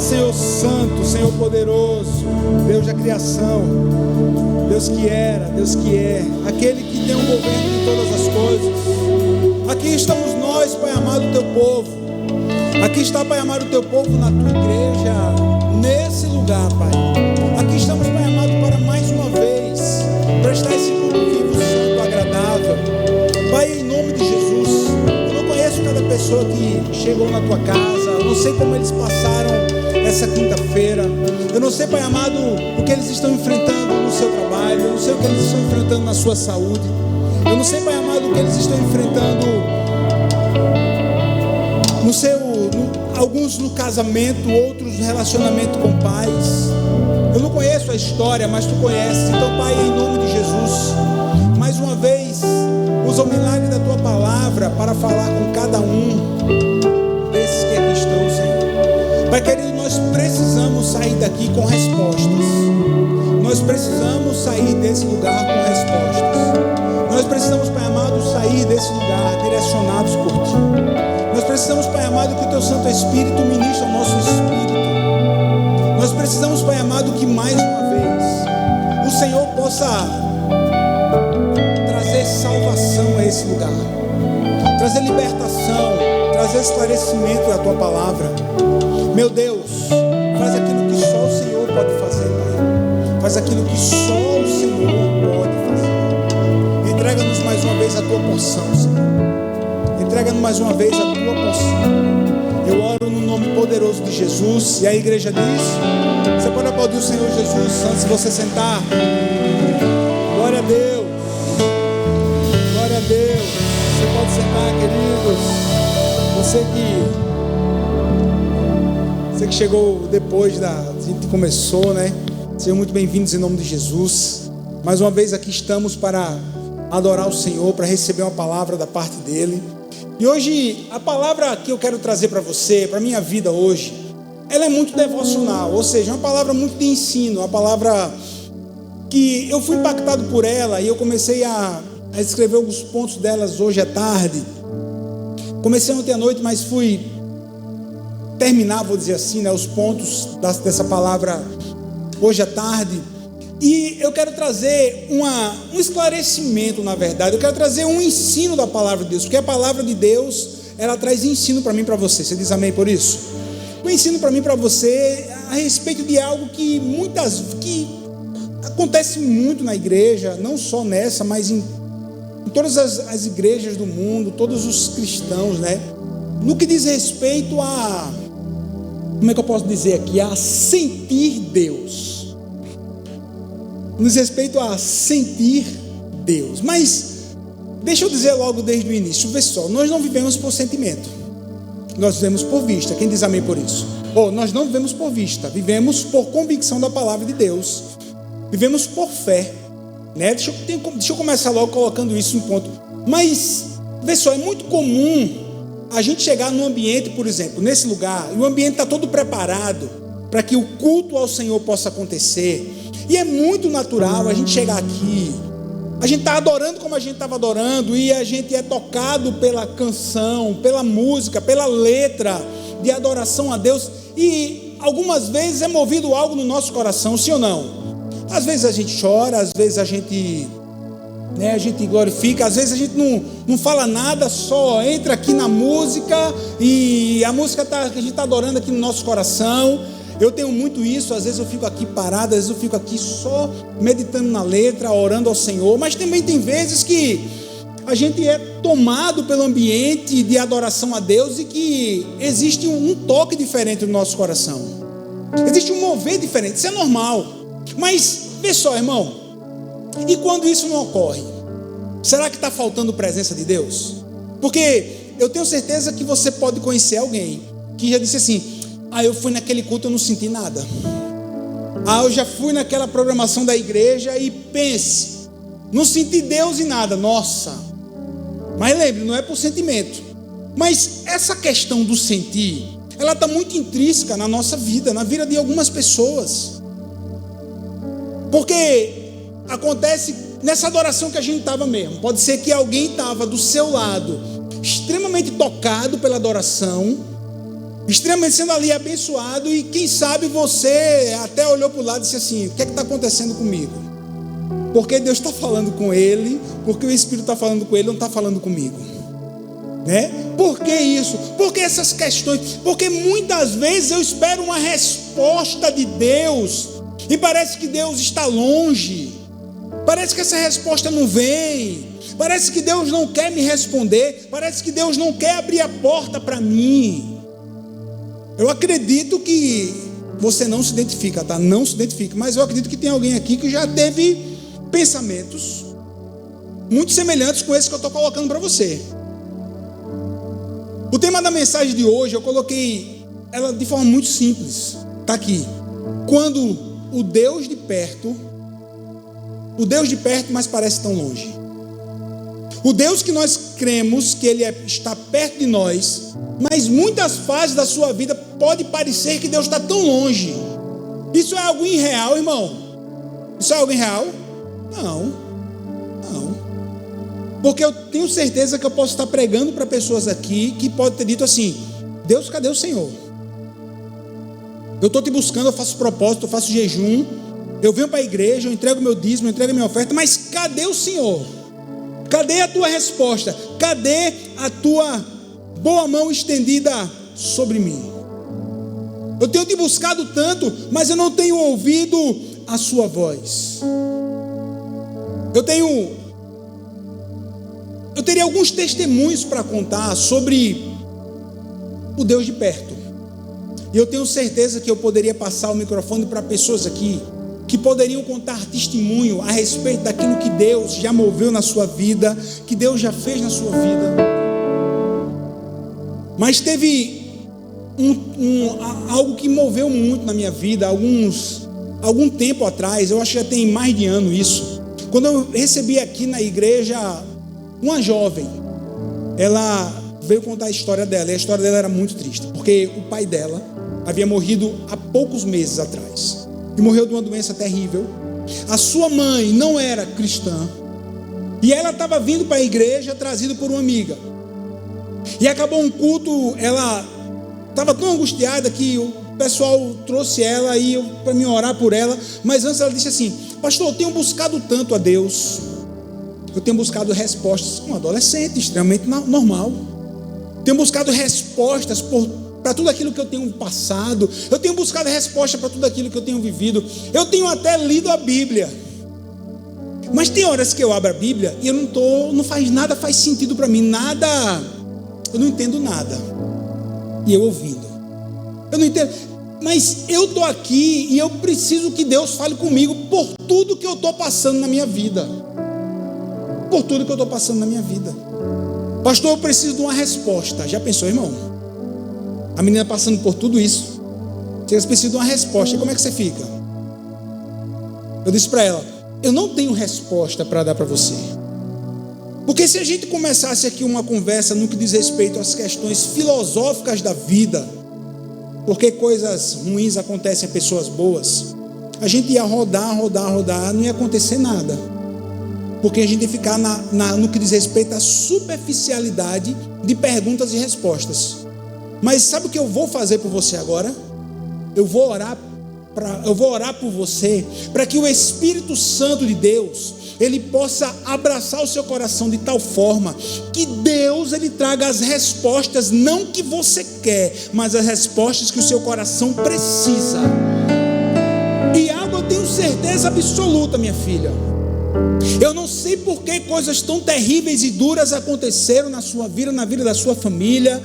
Senhor Santo, Senhor Poderoso, Deus da criação, Deus que era, Deus que é, aquele que tem o governo de todas as coisas. Aqui estamos nós, Pai amado, teu povo. Aqui está, Pai amado, teu povo na tua igreja, nesse lugar, Pai. Aqui estamos, Pai amado, para mais uma vez prestar esse culto vivo, santo, agradável. Pai, em nome de Jesus, eu não conheço cada pessoa que chegou na tua casa, eu não sei como eles passaram essa quinta-feira, eu não sei, Pai amado, o que eles estão enfrentando no seu trabalho, eu não sei o que eles estão enfrentando na sua saúde, eu não sei, Pai amado, o que eles estão enfrentando alguns no casamento, outros no relacionamento com pais. Eu não conheço a história, mas tu conheces. Então, Pai, em nome de Jesus, mais uma vez, usa o milagre da tua palavra para falar com cada um desses que aqui estão, Senhor. Pai querido, nós precisamos sair daqui com respostas. Nós precisamos sair desse lugar com respostas. Nós precisamos, Pai amado, sair desse lugar direcionados por Ti. Nós precisamos, Pai amado, que o Teu Santo Espírito ministre ao nosso espírito. Nós precisamos, Pai amado, que mais uma vez o Senhor possa trazer salvação a esse lugar, trazer libertação, trazer esclarecimento da Tua palavra. Meu Deus, faz aquilo que só o Senhor pode fazer, Pai. Faz aquilo que só o Senhor pode fazer. Entrega-nos mais uma vez a Tua porção, Senhor. Entrega-nos mais uma vez a Tua porção. Eu oro no nome poderoso de Jesus. E a igreja diz: você pode aplaudir o Senhor Jesus antes de você sentar. Glória a Deus. Glória a Deus. Você pode sentar, queridos. Você que chegou depois a gente começou, né? Sejam muito bem-vindos em nome de Jesus. Mais uma vez aqui estamos para adorar o Senhor, para receber uma palavra da parte dEle. E hoje, a palavra que eu quero trazer para você, para a minha vida hoje, ela é muito devocional, ou seja, uma palavra muito de ensino, uma palavra que eu fui impactado por ela e eu comecei a escrever alguns pontos delas hoje à tarde. Comecei ontem à noite, mas fui terminar, vou dizer assim, né, os pontos dessa palavra hoje à tarde. E eu quero trazer um esclarecimento, na verdade. Eu quero trazer um ensino da palavra de Deus, porque a palavra de Deus, ela traz ensino para mim e para você. Você diz amém por isso? Um ensino para mim e para você a respeito de algo que acontece muito na igreja, não só nessa, mas em todas as igrejas do mundo, todos os cristãos, né? No que diz respeito a, como é que eu posso dizer aqui? A sentir Deus. Nos respeito a sentir Deus. Mas deixa eu dizer logo desde o início, pessoal, nós não vivemos por sentimento, nós vivemos por vista. Quem diz amém por isso? Nós não vivemos por vista, vivemos por convicção da palavra de Deus, vivemos por fé, né? Deixa eu começar logo colocando isso em ponto. Mas, pessoal, é muito comum a gente chegar num ambiente, por exemplo, nesse lugar, e o ambiente está todo preparado para que o culto ao Senhor possa acontecer. E é muito natural a gente chegar aqui, a gente está adorando como a gente estava adorando, e a gente é tocado pela canção, pela música, pela letra de adoração a Deus, e algumas vezes é movido algo no nosso coração, sim ou não? Às vezes a gente chora, às vezes a gente glorifica, às vezes a gente não fala nada, só entra aqui na música, e a música que a gente está adorando aqui no nosso coração. Eu tenho muito isso, às vezes eu fico aqui parado, às vezes eu fico aqui só meditando na letra, orando ao Senhor, mas também tem vezes que a gente é tomado pelo ambiente de adoração a Deus e que existe um toque diferente no nosso coração, existe um mover diferente, isso é normal. Mas, vê só, irmão, e quando isso não ocorre, será que está faltando presença de Deus? Porque eu tenho certeza que você pode conhecer alguém que já disse assim: eu fui naquele culto e eu não senti nada. Eu já fui naquela programação da igreja e pense, não senti Deus em nada. Nossa. Mas lembre, não é por sentimento. Mas essa questão do sentir, ela está muito intrínseca na nossa vida, na vida de algumas pessoas. Porque acontece nessa adoração que a gente estava mesmo. Pode ser que alguém estava do seu lado, extremamente tocado pela adoração, extremamente sendo ali abençoado, e quem sabe você até olhou para o lado e disse assim: o que é que está acontecendo comigo? Porque Deus está falando com ele, porque o Espírito está falando com ele, não está falando comigo, né? Por que isso? Porque essas questões, porque muitas vezes eu espero uma resposta de Deus, e parece que Deus está longe, parece que essa resposta não vem, parece que Deus não quer me responder, parece que Deus não quer abrir a porta para mim. Eu acredito que você não se identifica, tá? Não se identifica, mas eu acredito que tem alguém aqui que já teve pensamentos muito semelhantes com esse que eu estou colocando para você. O tema da mensagem de hoje, eu coloquei ela de forma muito simples. Está aqui. Quando o Deus de perto, mas parece tão longe. O Deus que nós cremos que Ele está perto de nós, mas muitas fases da sua vida pode parecer que Deus está tão longe. Isso é algo irreal, irmão? Isso é algo irreal? Não. Porque eu tenho certeza que eu posso estar pregando para pessoas aqui que podem ter dito assim: Deus, cadê o Senhor? Eu estou te buscando, eu faço propósito, eu faço jejum, eu venho para a igreja, eu entrego meu dízimo, eu entrego a minha oferta, mas cadê o Senhor? Cadê a tua resposta? Cadê a tua boa mão estendida sobre mim? Eu tenho te buscado tanto, mas eu não tenho ouvido a sua voz. Eu teria alguns testemunhos para contar sobre o Deus de perto. E eu tenho certeza que eu poderia passar o microfone para pessoas aqui que poderiam contar testemunho a respeito daquilo que Deus já moveu na sua vida, que Deus já fez na sua vida. Mas teve algo que moveu muito na minha vida, algum tempo atrás, eu acho que já tem mais de ano isso. Quando eu recebi aqui na igreja uma jovem, ela veio contar a história dela, e a história dela era muito triste, porque o pai dela havia morrido há poucos meses atrás, e morreu de uma doença terrível. A sua mãe não era cristã, e ela estava vindo para a igreja, trazida por uma amiga, e acabou um culto, ela estava tão angustiada que o pessoal trouxe ela para mim orar por ela, mas antes ela disse assim: pastor, eu tenho buscado tanto a Deus, eu tenho buscado respostas, um adolescente extremamente normal, tenho buscado respostas para tudo aquilo que eu tenho passado, eu tenho buscado resposta para tudo aquilo que eu tenho vivido, eu tenho até lido a Bíblia, mas tem horas que eu abro a Bíblia e não faz nada, faz sentido para mim, nada, eu não entendo nada, e eu ouvindo, eu não entendo, mas eu estou aqui e eu preciso que Deus fale comigo por tudo que eu estou passando na minha vida. Por tudo que eu estou passando na minha vida. Pastor, eu preciso de uma resposta. Já pensou, irmão? A menina passando por tudo isso. Você precisa de uma resposta. E como é que você fica? Eu disse para ela: eu não tenho resposta para dar para você. Porque se a gente começasse aqui uma conversa no que diz respeito às questões filosóficas da vida, porque coisas ruins acontecem a pessoas boas, a gente ia rodar, não ia acontecer nada, porque a gente ia ficar no que diz respeito à superficialidade de perguntas e respostas. Mas sabe o que eu vou fazer por você agora? Eu vou orar por você, para que o Espírito Santo de Deus, ele possa abraçar o seu coração de tal forma que Deus, ele traga as respostas, não que você quer, mas as respostas que o seu coração precisa. E algo eu tenho certeza absoluta, minha filha, eu não sei por que coisas tão terríveis e duras aconteceram na sua vida, na vida da sua família,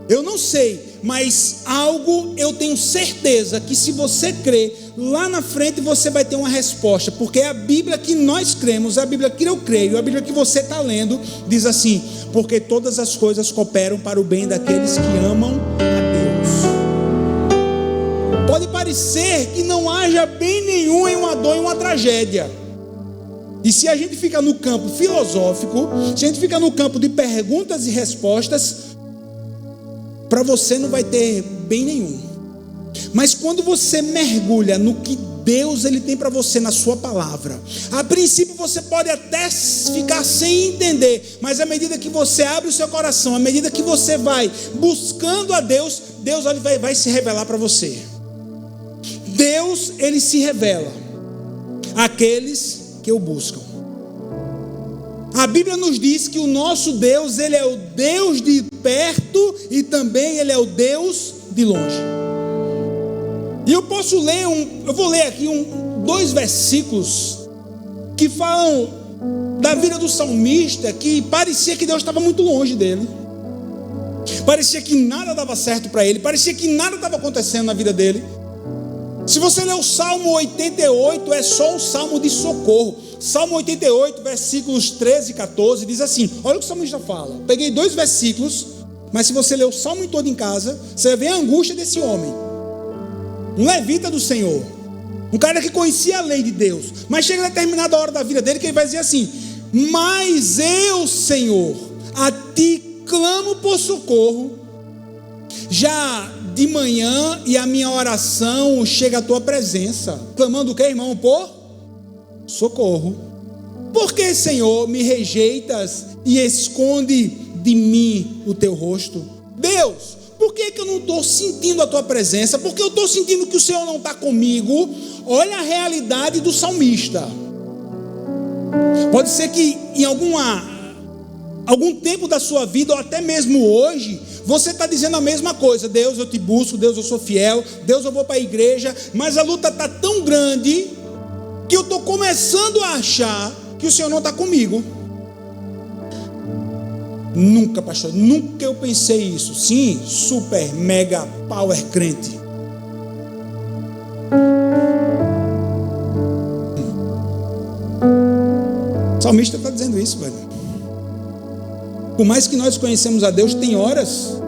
eu não sei, mas algo eu tenho certeza que se você crer, lá na frente você vai ter uma resposta, porque a Bíblia que nós cremos, a Bíblia que eu creio, a Bíblia que você está lendo, diz assim: porque todas as coisas cooperam para o bem daqueles que amam a Deus. Pode parecer que não haja bem nenhum em uma dor e uma tragédia, e se a gente fica no campo filosófico, se a gente fica no campo de perguntas e respostas, para você não vai ter bem nenhum. Mas quando você mergulha no que Deus ele tem para você na sua palavra, a princípio você pode até ficar sem entender, mas à medida que você abre o seu coração, à medida que você vai buscando a Deus, Deus vai se revelar para você. Deus, ele se revela àqueles que o buscam. A Bíblia nos diz que o nosso Deus, ele é o Deus de perto e também ele é o Deus de longe. E eu posso ler eu vou ler aqui dois versículos que falam da vida do salmista, que parecia que Deus estava muito longe dele. Parecia que nada dava certo para ele, parecia que nada estava acontecendo na vida dele. Se você ler o Salmo 88, é só um salmo de socorro. Salmo 88, versículos 13 e 14, diz assim, olha o que o salmista fala. Eu peguei 2 versículos, mas se você ler o salmo todo em casa, você vai ver a angústia desse homem. Um levita do Senhor, um cara que conhecia a lei de Deus, mas chega a determinada hora da vida dele que ele vai dizer assim: mas eu, Senhor, a ti clamo por socorro, já de manhã e a minha oração chega à tua presença, clamando o que, irmão? Por socorro. Por que, Senhor, me rejeitas e esconde de mim o teu rosto? Deus, por que eu não estou sentindo a tua presença? Porque eu estou sentindo que o Senhor não está comigo. Olha a realidade do salmista. Pode ser que em algum tempo da sua vida, ou até mesmo hoje, você está dizendo a mesma coisa: Deus, eu te busco, Deus, eu sou fiel, Deus, eu vou para a igreja, mas a luta está tão grande que eu estou começando a achar que o Senhor não está comigo. Nunca, pastor, nunca eu pensei isso. Sim, super, mega, power crente. O salmista está dizendo isso, velho. Por mais que nós conhecemos a Deus, tem horas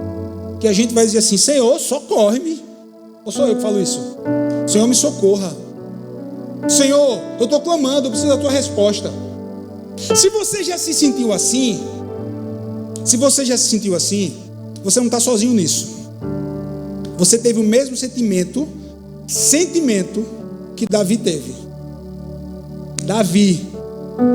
que a gente vai dizer assim: Senhor, socorre-me. Ou sou eu que falo isso? Senhor, me socorra. Senhor, eu estou clamando, eu preciso da tua resposta. Se você já se sentiu assim, você não está sozinho nisso. Você teve o mesmo sentimento que Davi teve. Davi,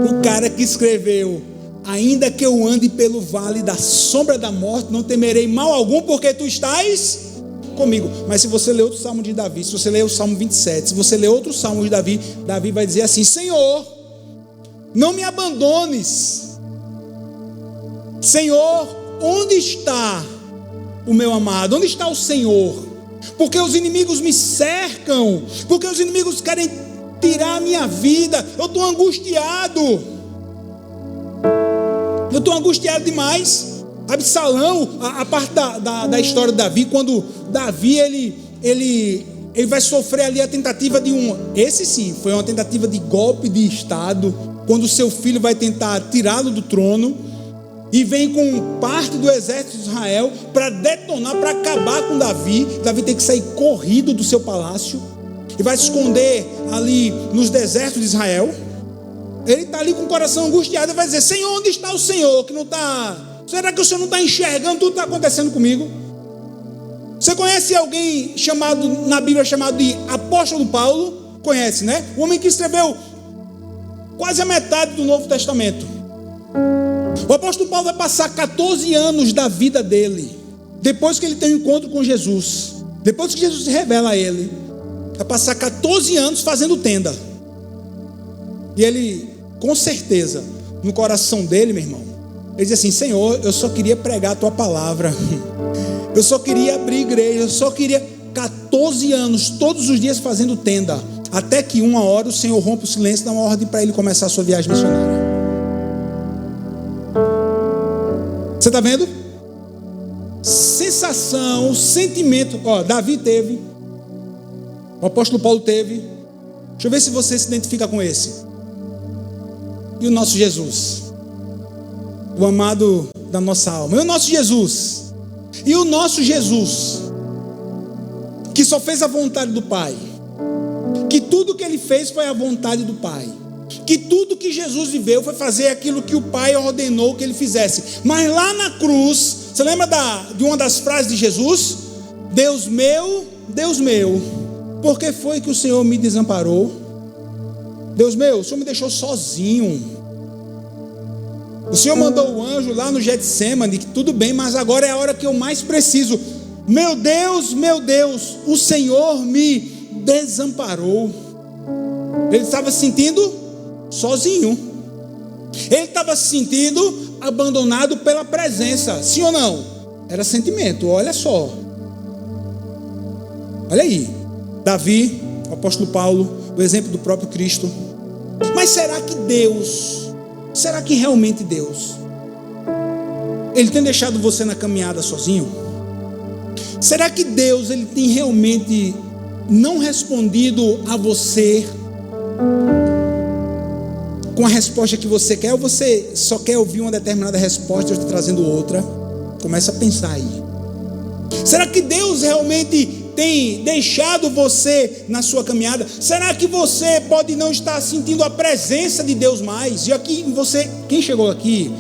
o cara que escreveu: ainda que eu ande pelo vale da sombra da morte, não temerei mal algum, porque tu estás comigo. Mas se você ler outro salmo de Davi, se você ler o Salmo 27, se você ler outro salmo de Davi, Davi vai dizer assim: Senhor, não me abandones. Senhor, onde está o meu amado? Onde está o Senhor? Porque os inimigos me cercam, porque os inimigos querem tirar a minha vida. Eu estou angustiado. Eu estou angustiado demais. Absalão, a parte da história de Davi, quando Davi ele vai sofrer ali a tentativa de esse sim, foi uma tentativa de golpe de estado, quando seu filho vai tentar tirá-lo do trono, e vem com parte do exército de Israel para detonar, para acabar com Davi. Davi tem que sair corrido do seu palácio e vai se esconder ali nos desertos de Israel. Ele está ali com o coração angustiado e vai dizer: Senhor, onde está o Senhor? Que não está... Será que o Senhor não está enxergando tudo que está acontecendo comigo? Você conhece alguém na Bíblia chamado de Apóstolo Paulo? Conhece, né? O homem que escreveu quase a metade do Novo Testamento. O apóstolo Paulo vai passar 14 anos da vida dele, depois que ele tem um encontro com Jesus, depois que Jesus se revela a ele, vai passar 14 anos fazendo tenda. E ele, com certeza, no coração dele, meu irmão, ele diz assim: Senhor, eu só queria pregar a tua palavra, eu só queria abrir igreja, eu só queria... 14 anos, todos os dias fazendo tenda, até que uma hora o Senhor rompe o silêncio e dá uma ordem para ele começar a sua viagem missionária. Você está vendo? Sensação, sentimento. Davi teve, o apóstolo Paulo teve. Deixa eu ver se você se identifica com esse. E o nosso Jesus, o amado da nossa alma. E o nosso Jesus, que só fez a vontade do Pai, que tudo que ele fez foi a vontade do Pai, que tudo que Jesus viveu foi fazer aquilo que o Pai ordenou que ele fizesse. Mas lá na cruz, você lembra de uma das frases de Jesus? Deus meu, por que foi que o Senhor me desamparou? Deus meu, o Senhor me deixou sozinho. O Senhor mandou o anjo lá no Getsemane, que tudo bem, mas agora é a hora que eu mais preciso. meu Deus, o Senhor me desamparou. Ele estava se sentindo sozinho. Ele estava se sentindo abandonado pela presença. Sim ou não? Era sentimento, olha só. Olha aí. Davi, o apóstolo Paulo, o exemplo do próprio Cristo. Mas será que realmente Deus, Ele tem deixado você na caminhada sozinho? Será que Deus, Ele tem realmente não respondido a você com a resposta que você quer? Ou você só quer ouvir uma determinada resposta e eu estou trazendo outra? Começa a pensar aí. Será que Deus realmente tem deixado você na sua caminhada? Será que você pode não estar sentindo a presença de Deus mais? E aqui você, quem chegou aqui,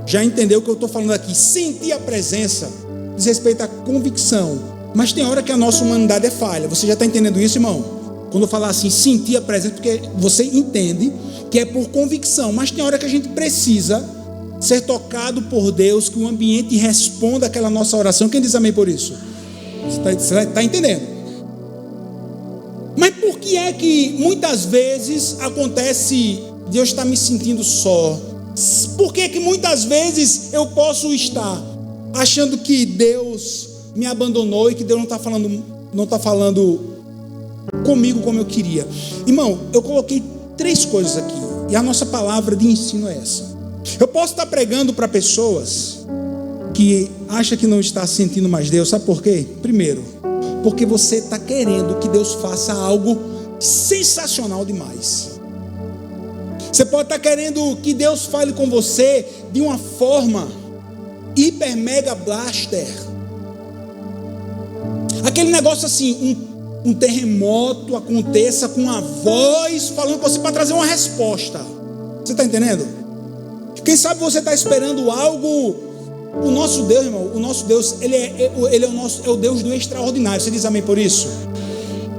já entendeu o que eu estou falando aqui. Sentir a presença diz respeito à convicção. Mas tem hora que a nossa humanidade é falha. Você já está entendendo isso, irmão? Quando eu falar assim, sentir a presença, porque você entende que é por convicção. Mas tem hora que a gente precisa ser tocado por Deus, que o ambiente responda àquela nossa oração. Quem diz amém por isso? Você está entendendo? Mas por que é que muitas vezes acontece de eu estar me sentindo só? Por que é que muitas vezes eu posso estar achando que Deus me abandonou e que Deus não está falando comigo como eu queria? Irmão, eu coloquei 3 coisas aqui, e a nossa palavra de ensino é essa. Eu posso estar pregando para pessoas que acham que não está sentindo mais Deus. Sabe por quê? Primeiro, porque você está querendo que Deus faça algo sensacional demais. Você pode estar querendo que Deus fale com você de uma forma hiper mega blaster. Aquele negócio assim, um terremoto aconteça com uma voz falando com você para trazer uma resposta. Você está entendendo? Quem sabe você está esperando algo. O nosso Deus, irmão, o nosso Deus, ele é o Deus do extraordinário. Você diz amém por isso?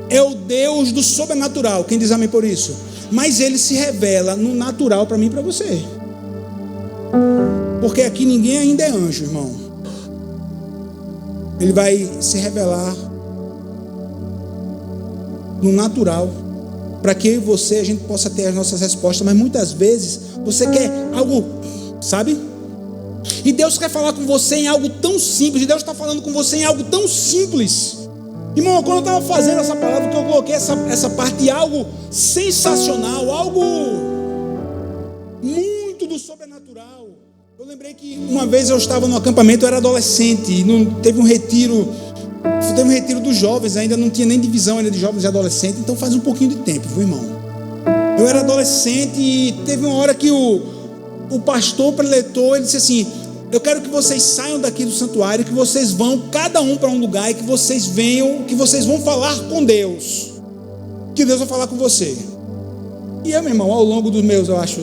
É o Deus do sobrenatural. Quem diz amém por isso? Mas ele se revela no natural para mim e para você. Porque aqui ninguém ainda é anjo, irmão. Ele vai se revelar no natural, para que eu e você, a gente possa ter as nossas respostas. Mas muitas vezes você quer algo, sabe? E Deus quer falar com você em algo tão simples. E Deus está falando com você em algo tão simples. Irmão, quando eu estava fazendo essa palavra, que eu coloquei essa parte de algo sensacional, algo muito do sobrenatural. Eu lembrei que uma vez eu estava no acampamento, eu era adolescente, e teve um retiro dos jovens, ainda não tinha nem divisão ainda de jovens e adolescentes, então faz um pouquinho de tempo, viu, irmão? Eu era adolescente e teve uma hora que o pastor preletor, ele disse assim: eu quero que vocês saiam daqui do santuário, que vocês vão cada um para um lugar e que vocês vão falar com Deus, que Deus vai falar com você. E eu, meu irmão, ao longo dos meus, eu acho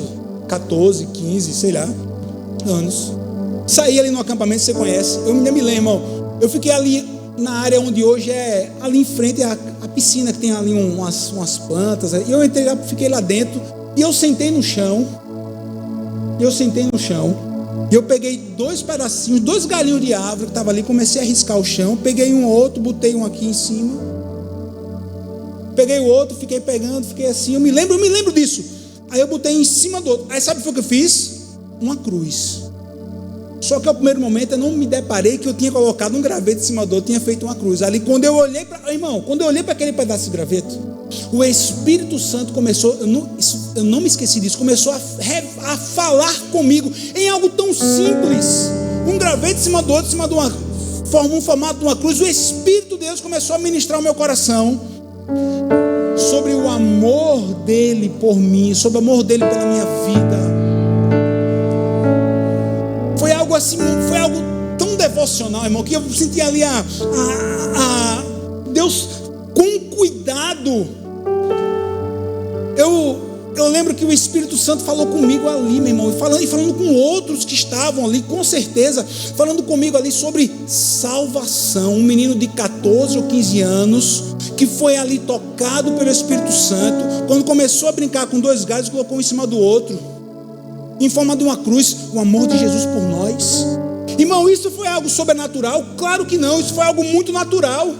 14, 15, sei lá, anos, saí ali no acampamento, você conhece, eu ainda me lembro, irmão, eu fiquei ali na área onde hoje é, ali em frente a piscina, que tem ali umas plantas, e eu entrei lá, fiquei lá dentro, e eu sentei no chão, e eu peguei 2 pedacinhos, 2 galinhos de árvore que estavam ali, comecei a riscar o chão, peguei um outro, botei um aqui em cima, peguei o outro, fiquei pegando, fiquei assim, eu me lembro disso, aí eu botei em cima do outro, aí sabe o que eu fiz? Uma cruz. Só que ao primeiro momento eu não me deparei que eu tinha colocado um graveto em cima do outro, tinha feito uma cruz. Ali quando eu olhei para aquele pedaço de graveto, o Espírito Santo começou, eu não me esqueci disso, começou a falar comigo em algo tão simples. Um graveto em cima do outro, em cima de um formato de uma cruz. O Espírito de Deus começou a ministrar o meu coração sobre o amor dele por mim, sobre o amor dele pela minha vida. Foi algo assim, foi algo tão devocional, irmão, que eu senti ali Deus com cuidado. Eu lembro que o Espírito Santo falou comigo ali, meu irmão, e falando com outros que estavam ali, com certeza, falando comigo ali sobre salvação. Um menino de 14 ou 15 anos, que foi ali tocado pelo Espírito Santo, quando começou a brincar com 2 galhos, colocou um em cima do outro, em forma de uma cruz, o amor de Jesus por nós. Irmão, isso foi algo sobrenatural? Claro que não, isso foi algo muito natural.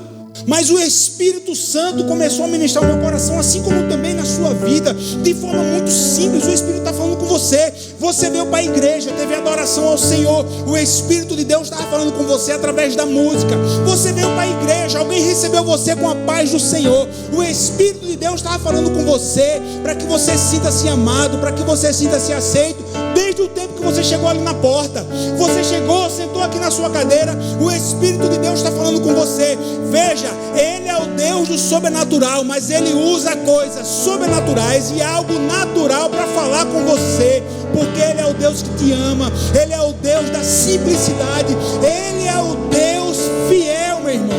Mas o Espírito Santo começou a ministrar o meu coração, assim como também na sua vida, de forma muito simples. O Espírito está falando com você. Você veio para a igreja, teve adoração ao Senhor. O Espírito de Deus estava falando com você através da música. Você veio para a igreja, alguém recebeu você com a paz do Senhor. O Espírito de Deus estava falando com você, para que você sinta-se amado, para que você sinta-se aceito. Desde o tempo que você chegou ali na porta, você chegou, sentou aqui na sua cadeira, o Espírito de Deus está falando com você. Veja, Ele é o Deus do sobrenatural, mas Ele usa coisas sobrenaturais e algo natural para falar com você, porque Ele é o Deus que te ama, Ele é o Deus da simplicidade, Ele é o Deus fiel, meu irmão.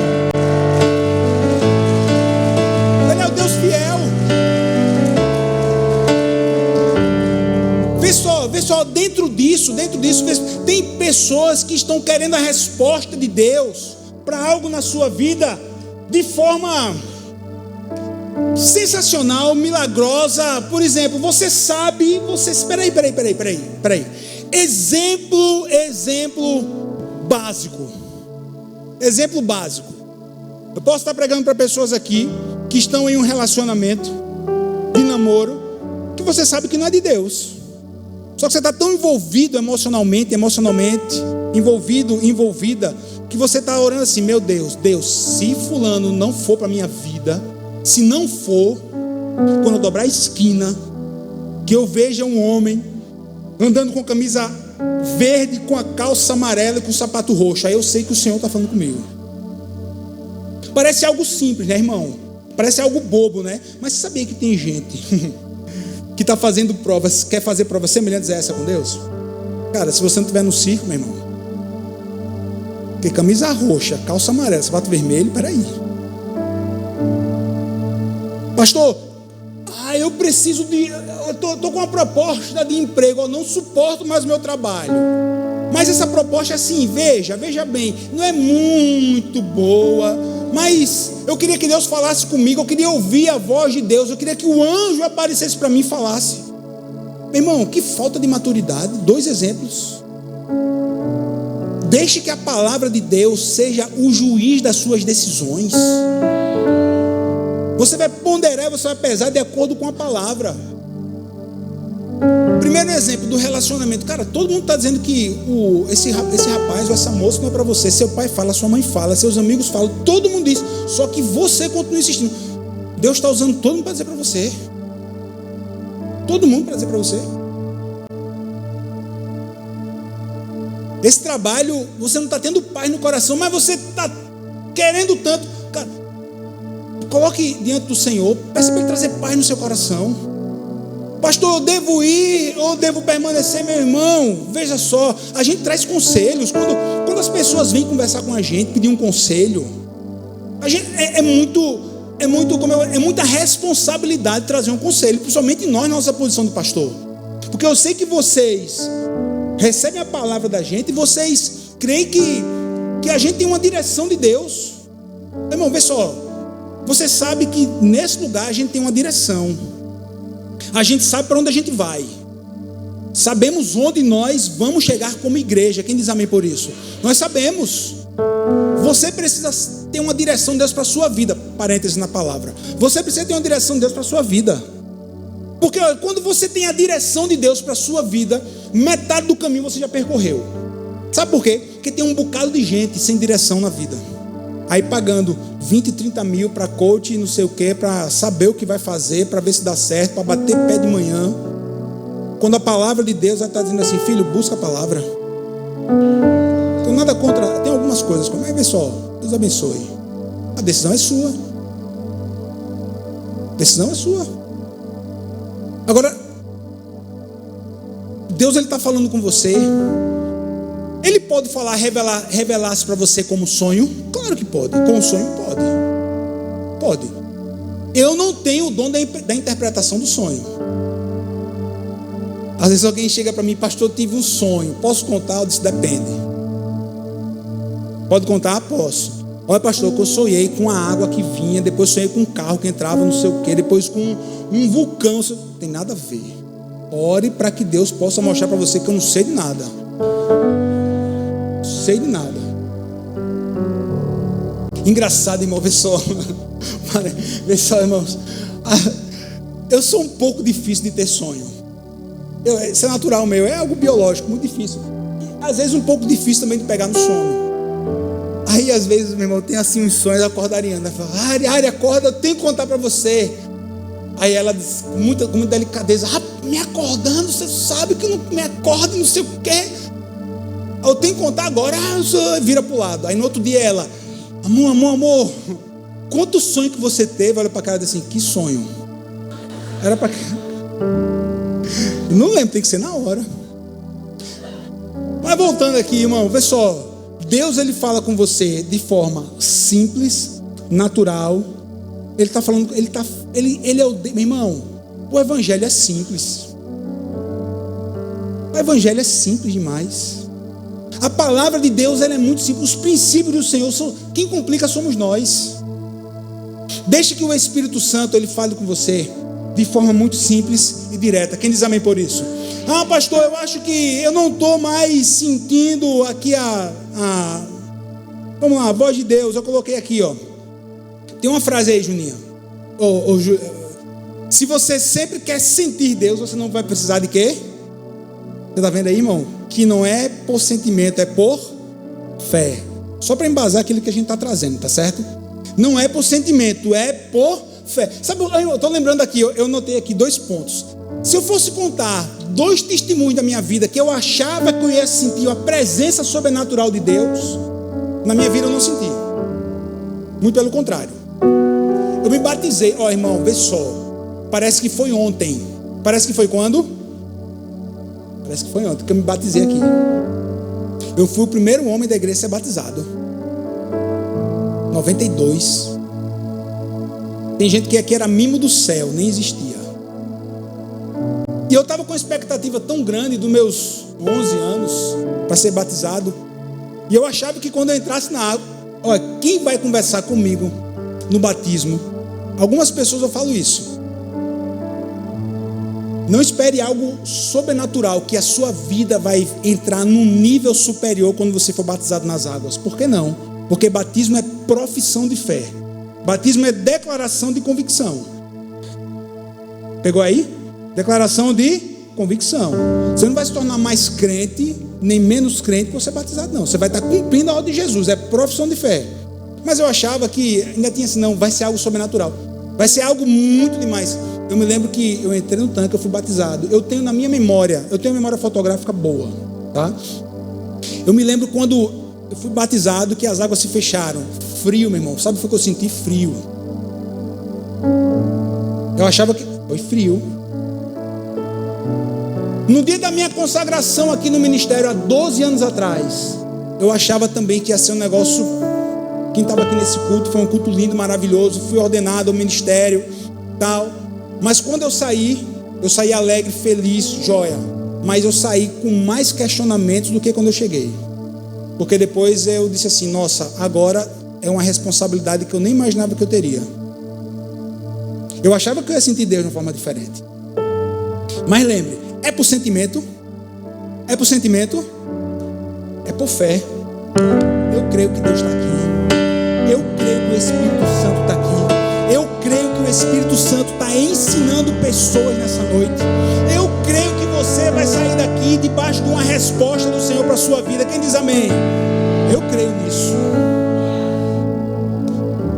Ele é o Deus fiel. Vê só, dentro disso, tem pessoas que estão querendo a resposta de Deus para algo na sua vida de forma sensacional, milagrosa. Por exemplo, você sabe, peraí. Exemplo básico. Eu posso estar pregando para pessoas aqui que estão em um relacionamento de namoro que você sabe que não é de Deus. Só que você está tão envolvido emocionalmente, envolvida, que você está orando assim: meu Deus, se fulano não for para a minha vida, se não for, quando eu dobrar a esquina, que eu veja um homem andando com camisa verde, com a calça amarela e com o sapato roxo, aí eu sei que o Senhor está falando comigo. Parece algo simples, né, irmão? Parece algo bobo, né? Mas você sabia que tem gente que está fazendo provas, quer fazer provas semelhantes a essa com Deus? Cara, se você não estiver no circo, meu irmão, porque camisa roxa, calça amarela, sapato vermelho, peraí. Pastor, eu preciso de... Eu tô com uma proposta de emprego, eu não suporto mais o meu trabalho. Mas essa proposta é assim, veja bem, não é muito boa, mas eu queria que Deus falasse comigo, eu queria ouvir a voz de Deus, eu queria que o anjo aparecesse para mim e falasse. Meu irmão, que falta de maturidade. 2 exemplos. Deixe que a palavra de Deus seja o juiz das suas decisões. Você vai ponderar, você vai pesar de acordo com a palavra. Primeiro exemplo do relacionamento. Cara, todo mundo está dizendo que esse rapaz ou essa moça não é para você. Seu pai fala, sua mãe fala, seus amigos falam, todo mundo diz. Só que você continua insistindo. Deus está usando todo mundo para dizer para você. Todo mundo para dizer para você. Esse trabalho, você não está tendo paz no coração, mas você está querendo tanto. Cara, coloque diante do Senhor, peça para Ele trazer paz no seu coração. Pastor, eu devo ir ou devo permanecer, meu irmão? Veja só, a gente traz conselhos. Quando as pessoas vêm conversar com a gente, pedir um conselho, a gente, é muita responsabilidade trazer um conselho, principalmente nós, na nossa posição de pastor. Porque eu sei que vocês recebem a palavra da gente e vocês creem que a gente tem uma direção de Deus. Meu irmão, vê só, você sabe que nesse lugar a gente tem uma direção. A gente sabe para onde a gente vai. Sabemos onde nós vamos chegar como igreja. Quem diz amém por isso? Nós sabemos. Você precisa ter uma direção de Deus para a sua vida. Parênteses na palavra. Você precisa ter uma direção de Deus para a sua vida. Porque quando você tem a direção de Deus para a sua vida, metade do caminho você já percorreu. Sabe por quê? Porque tem um bocado de gente sem direção na vida. Aí pagando 20, 30 mil para coach e não sei o que, para saber o que vai fazer, para ver se dá certo, para bater pé de manhã. Quando a palavra de Deus está dizendo assim: filho, busca a palavra. Não tenho nada contra, tem algumas coisas, mas vê só, Deus abençoe. A decisão é sua. A decisão é sua. Agora, Deus está falando com você. Ele pode falar, revelar-se para você como sonho? Claro que pode. Como sonho, pode. Eu não tenho o dom da interpretação do sonho. Às vezes alguém chega para mim: pastor, eu tive um sonho, posso contar? Eu disse: depende. Pode contar? Posso. Olha, pastor, que eu sonhei com a água que vinha, depois sonhei com um carro que entrava não sei o que, depois com um vulcão. Não tem nada a ver. Ore para que Deus possa mostrar para você que eu não sei de nada. sei de nada. Engraçado, irmão, vê só, irmãos. Eu sou um pouco difícil de ter sonho. Isso é natural meu, é algo biológico, muito difícil. Às vezes um pouco difícil também de pegar no sono. Aí às vezes, meu irmão, tem assim uns sonhos, eu acordo a Ariana, fala, Ari, acorda, eu tenho que contar para você. Aí ela diz, com muita delicadeza, me acordando, você sabe que eu não me acordo, não sei o quê. Eu tenho que contar agora, vira pro lado. Aí no outro dia ela, amor, conta o sonho que você teve. Olha pra cara e diz assim, que sonho? Era pra... Eu não lembro, tem que ser na hora. Mas voltando aqui, irmão, vê só. Deus, ele fala com você de forma simples, natural. Ele está falando, ele é o... Meu irmão, o evangelho é simples. O evangelho é simples demais. A palavra de Deus, ela é muito simples. Os princípios do Senhor, quem complica somos nós. Deixe que o Espírito Santo, ele fale com você de forma muito simples e direta. Quem diz amém por isso? Pastor, eu acho que eu não estou mais sentindo aqui vamos lá, a voz de Deus. Eu coloquei aqui, ó. Tem uma frase aí, Juninha. Se você sempre quer sentir Deus, você não vai precisar de quê? Você está vendo aí, irmão? Que não é por sentimento, é por fé. Só para embasar aquilo que a gente está trazendo, tá certo? Não é por sentimento, é por fé. Sabe, eu estou lembrando aqui, eu notei aqui 2 pontos. Se eu fosse contar 2 testemunhos da minha vida que eu achava que eu ia sentir a presença sobrenatural de Deus, na minha vida eu não senti. Muito pelo contrário. Eu me batizei, irmão, vê só. Parece que foi ontem. Parece que foi quando? Parece que foi ontem que eu me batizei aqui. Eu fui o primeiro homem da igreja a ser batizado. 92. Tem gente que aqui era mimo do céu, nem existia. E eu estava com uma expectativa tão grande dos meus 11 anos para ser batizado. E eu achava que quando eu entrasse na água, quem vai conversar comigo no batismo? Algumas pessoas eu falo isso. Não espere algo sobrenatural, que a sua vida vai entrar num nível superior quando você for batizado nas águas. Por que não? Porque batismo é profissão de fé. Batismo é declaração de convicção. Pegou aí? Declaração de convicção. Você não vai se tornar mais crente, nem menos crente por ser batizado, não. Você vai estar cumprindo a ordem de Jesus. É profissão de fé. Mas eu achava que ainda tinha assim, não, vai ser algo sobrenatural. Vai ser algo muito demais. Eu me lembro que eu entrei no tanque, eu fui batizado. Eu tenho na minha memória, eu tenho uma memória fotográfica boa, tá? Eu me lembro quando eu fui batizado que as águas se fecharam. Frio, meu irmão. Sabe o que eu senti? Frio. Eu achava que foi frio. No dia da minha consagração aqui no ministério, há 12 anos atrás, eu achava também que ia ser um negócio... Quem estava aqui nesse culto, foi um culto lindo, maravilhoso. Fui ordenado ao ministério, tal. Mas quando eu saí alegre, feliz, joia. Mas eu saí com mais questionamentos do que quando eu cheguei. Porque depois eu disse assim, nossa, agora é uma responsabilidade que eu nem imaginava que eu teria. Eu achava que eu ia sentir Deus de uma forma diferente. Mas lembre, é por sentimento? É por sentimento? É por fé. Eu creio que Deus está aqui. Eu creio que o Espírito Santo está aqui. Eu creio que o Espírito Santo está ensinando pessoas nessa noite. Eu creio que você vai sair daqui debaixo de uma resposta do Senhor para a sua vida. Quem diz amém? Eu creio nisso.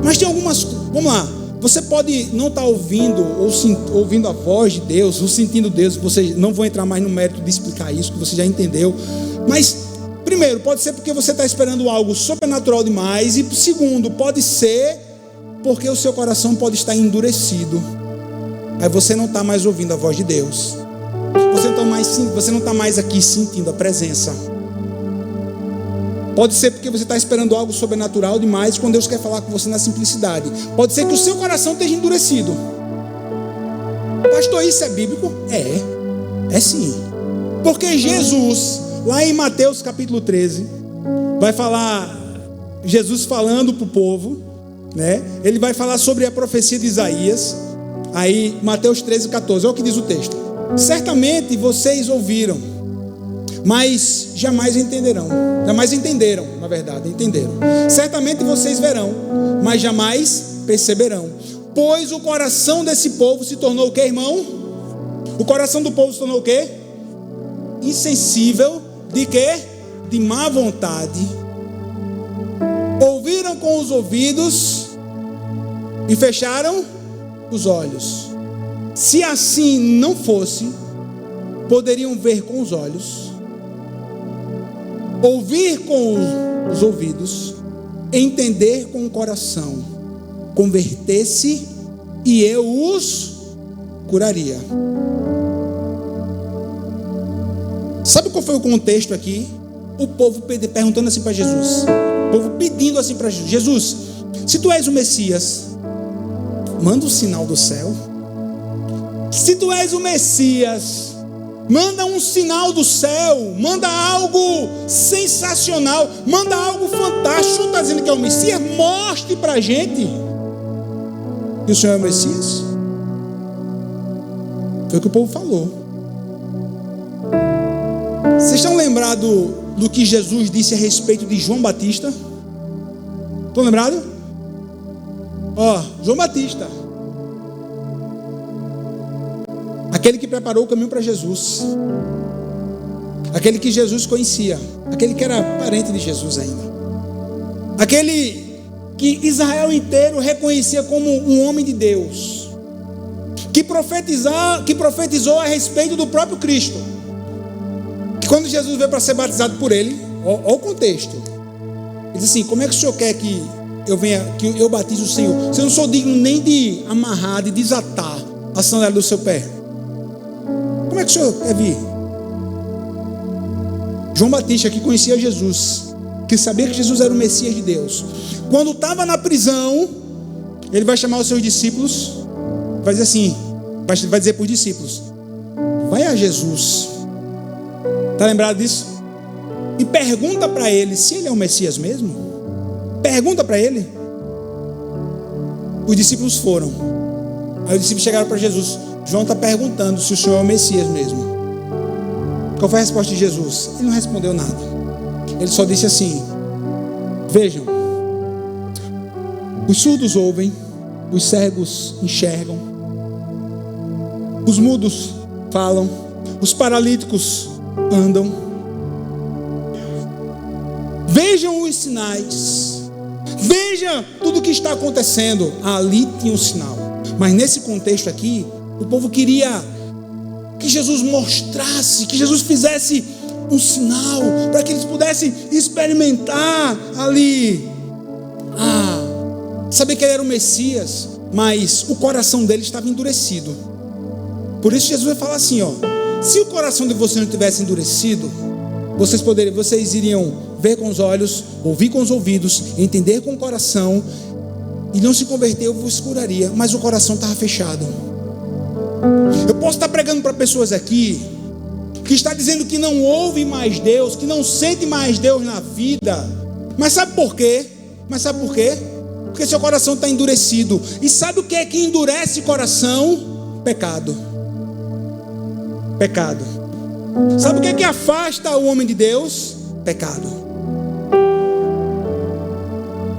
Mas tem algumas... Vamos lá. Você pode não estar ouvindo ou ouvindo a voz de Deus, ou sentindo Deus. Você não vou entrar mais no mérito de explicar isso, que você já entendeu. Mas... primeiro, pode ser porque você está esperando algo sobrenatural demais. E segundo, pode ser porque o seu coração pode estar endurecido. Aí você não está mais ouvindo a voz de Deus. Você não está mais aqui sentindo a presença. Pode ser porque você está esperando algo sobrenatural demais quando Deus quer falar com você na simplicidade. Pode ser que o seu coração esteja endurecido. Pastor, isso é bíblico? É sim. Porque Jesus... lá em Mateus capítulo 13, vai falar, Jesus falando para o povo, né? Ele vai falar sobre a profecia de Isaías. Aí, Mateus 13, 14, olha o que diz o texto. Certamente vocês ouviram, mas jamais entenderão. Jamais entenderam, na verdade, entenderam. Certamente vocês verão, mas jamais perceberão. Pois o coração desse povo se tornou o quê, irmão? O coração do povo se tornou o quê? Insensível. De quê? De má vontade. Ouviram com os ouvidos e fecharam os olhos. Se assim não fosse, poderiam ver com os olhos, ouvir com os ouvidos, entender com o coração, converter-se e eu os curaria. Sabe qual foi o contexto aqui? O povo perguntando assim para Jesus, o povo pedindo assim para Jesus: Jesus, se tu és o Messias, manda um sinal do céu. Se tu és o Messias, manda um sinal do céu, manda algo sensacional, manda algo fantástico. Está dizendo que é o Messias? Mostre para a gente que o Senhor é o Messias. Foi o que o povo falou. Vocês estão lembrados do que Jesus disse a respeito de João Batista? Estão lembrados? João Batista, aquele que preparou o caminho para Jesus, aquele que Jesus conhecia, aquele que era parente de Jesus ainda, aquele que Israel inteiro reconhecia como um homem de Deus, que profetizou a respeito do próprio Cristo, que quando Jesus veio para ser batizado por ele, olha o contexto, ele disse assim: como é que o Senhor quer que eu venha, que eu batize o Senhor? Se eu não sou digno nem de amarrar, de desatar a sandália do seu pé, como é que o Senhor quer vir? João Batista, que conhecia Jesus, que sabia que Jesus era o Messias de Deus, quando estava na prisão, ele vai chamar os seus discípulos, vai dizer assim, vai dizer para os discípulos: vai a Jesus, está lembrado disso? E pergunta para ele se ele é o Messias mesmo. Pergunta para ele. Os discípulos foram. Aí os discípulos chegaram para Jesus: João está perguntando se o Senhor é o Messias mesmo. Qual foi a resposta de Jesus? Ele não respondeu nada. Ele só disse assim: vejam, os surdos ouvem, os cegos enxergam, os mudos falam, os paralíticos andam. Vejam os sinais, veja tudo o que está acontecendo. Ali tinha um sinal, mas nesse contexto aqui, o povo queria que Jesus mostrasse, que Jesus fizesse um sinal, para que eles pudessem experimentar ali, saber que ele era o Messias, mas o coração deles estava endurecido. Por isso Jesus vai falar assim: se o coração de vocês não tivesse endurecido, vocês iriam ver com os olhos, ouvir com os ouvidos, entender com o coração, e não se converter, eu vos curaria. Mas o coração estava fechado. Eu posso estar pregando para pessoas aqui que está dizendo que não ouve mais Deus, que não sente mais Deus na vida. Mas sabe por quê? Porque seu coração está endurecido. E sabe o que é que endurece o coração? Pecado. Sabe o que é que afasta o homem de Deus? Pecado.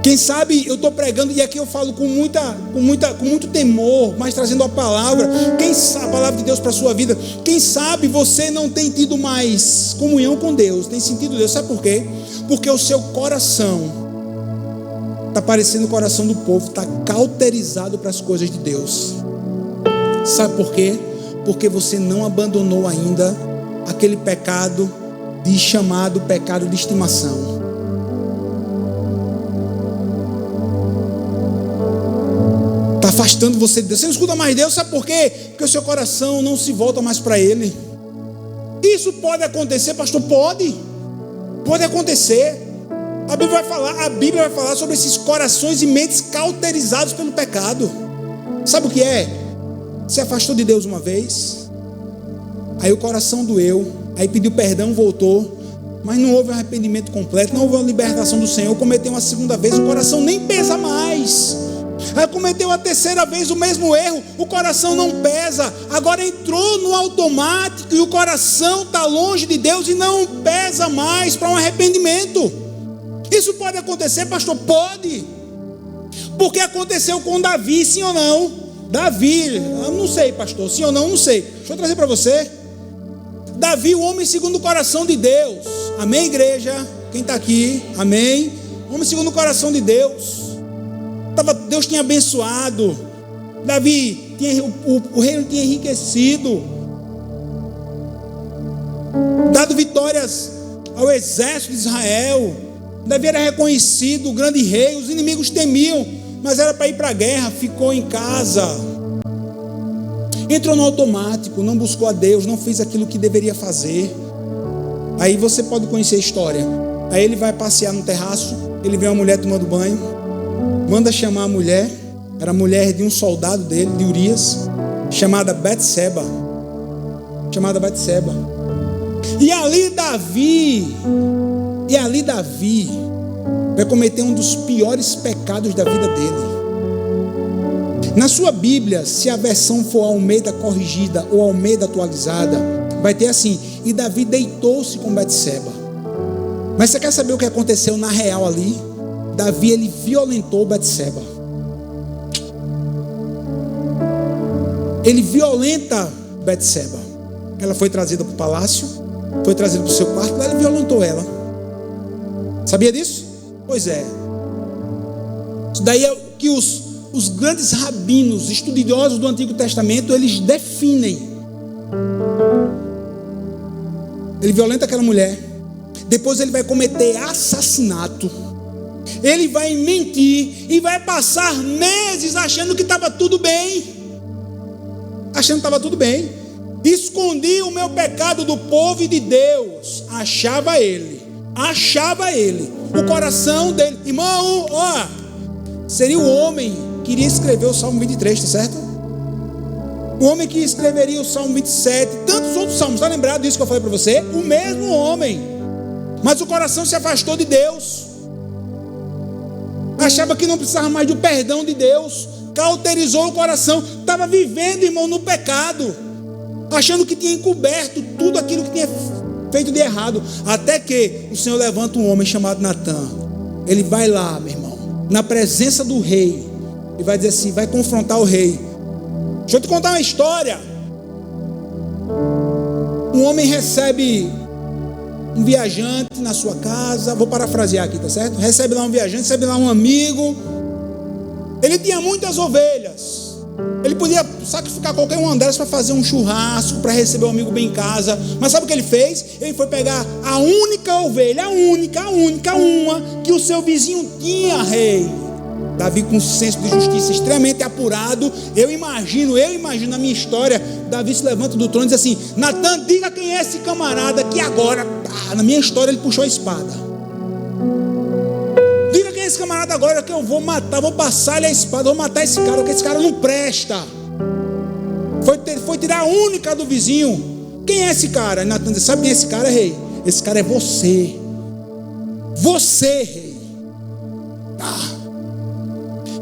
Quem sabe eu estou pregando, e aqui eu falo com muito temor, mas trazendo a palavra, a palavra de Deus para a sua vida. Quem sabe você não tem tido mais comunhão com Deus, tem sentido Deus, sabe por quê? Porque o seu coração está parecendo o coração do povo, está cauterizado para as coisas de Deus. Sabe por quê? Porque você não abandonou ainda aquele pecado chamado pecado de estimação. Está afastando você de Deus. Você não escuta mais Deus, sabe por quê? Porque o seu coração não se volta mais para Ele. Isso pode acontecer, pastor? Pode acontecer. A Bíblia vai falar sobre esses corações e mentes cauterizados pelo pecado. Sabe o que é? Se afastou de Deus uma vez, aí o coração doeu, aí pediu perdão, voltou, mas não houve um arrependimento completo, não houve uma libertação do Senhor, cometeu uma segunda vez, o coração nem pesa mais. Aí cometeu a terceira vez o mesmo erro, o coração não pesa, agora entrou no automático e o coração está longe de Deus e não pesa mais para um arrependimento. Isso pode acontecer, pastor? Pode, porque aconteceu com Davi, sim ou não? Davi, eu não sei, pastor, sim ou não, não sei. Deixa eu trazer para você. Davi, o homem segundo o coração de Deus, amém, igreja? Quem está aqui, amém? Homem segundo o coração de Deus. Deus tinha abençoado Davi, o reino tinha enriquecido, dado vitórias ao exército de Israel. Davi era reconhecido, o grande rei, os inimigos temiam, mas era para ir para a guerra, ficou em casa, entrou no automático, não buscou a Deus, não fez aquilo que deveria fazer. Aí você pode conhecer a história. Aí ele vai passear no terraço, ele vê uma mulher tomando banho, manda chamar a mulher, era a mulher de um soldado dele, de Urias, chamada Betseba. E ali Davi vai cometer um dos piores pecados da vida dele. Na sua Bíblia, se a versão for Almeida corrigida ou Almeida atualizada, vai ter assim: e Davi deitou-se com Betseba. Mas você quer saber o que aconteceu na real ali? Davi, ele violentou Betseba. Ele violenta Betseba. Ela foi trazida para o palácio, foi trazida para o seu quarto, lá ele violentou ela. Sabia disso? Pois é. Isso daí é o que os grandes rabinos, estudiosos do Antigo Testamento, eles definem. Ele violenta aquela mulher. Depois ele vai cometer assassinato. Ele vai mentir e vai passar meses achando que estava tudo bem. Escondi o meu pecado do povo e de Deus. Achava ele. O coração dele. Irmão, seria o homem que iria escrever o Salmo 23, tá certo? O homem que escreveria o Salmo 27, tantos outros salmos. Está lembrado disso que eu falei para você? O mesmo homem. Mas o coração se afastou de Deus. Achava que não precisava mais do perdão de Deus, cauterizou o coração, estava vivendo, irmão, no pecado, achando que tinha encoberto tudo aquilo que tinha feito de errado, até que o Senhor levanta um homem chamado Natã. Ele vai lá, meu irmão, na presença do rei, e vai dizer assim, vai confrontar o rei. Deixa eu te contar uma história. Um homem recebe um viajante na sua casa, vou parafrasear aqui, tá certo? Recebe lá um viajante, recebe lá um amigo. Ele tinha muitas ovelhas. Ele podia sacrificar qualquer uma delas para fazer um churrasco, para receber o amigo bem em casa. Mas sabe o que ele fez? Ele foi pegar a única ovelha, uma que o seu vizinho tinha, rei. Davi, com um senso de justiça extremamente apurado, eu imagino a minha história. Davi se levanta do trono e diz assim: Natã, diga quem é esse camarada que agora, na minha história, ele puxou a espada. Diga quem é esse camarada agora que eu vou matar, vou passar-lhe a espada, vou matar esse cara, porque esse cara não presta. Foi tirar a única do vizinho. Quem é esse cara? Natã diz: sabe quem é esse cara, rei? Esse cara é você. Você, rei.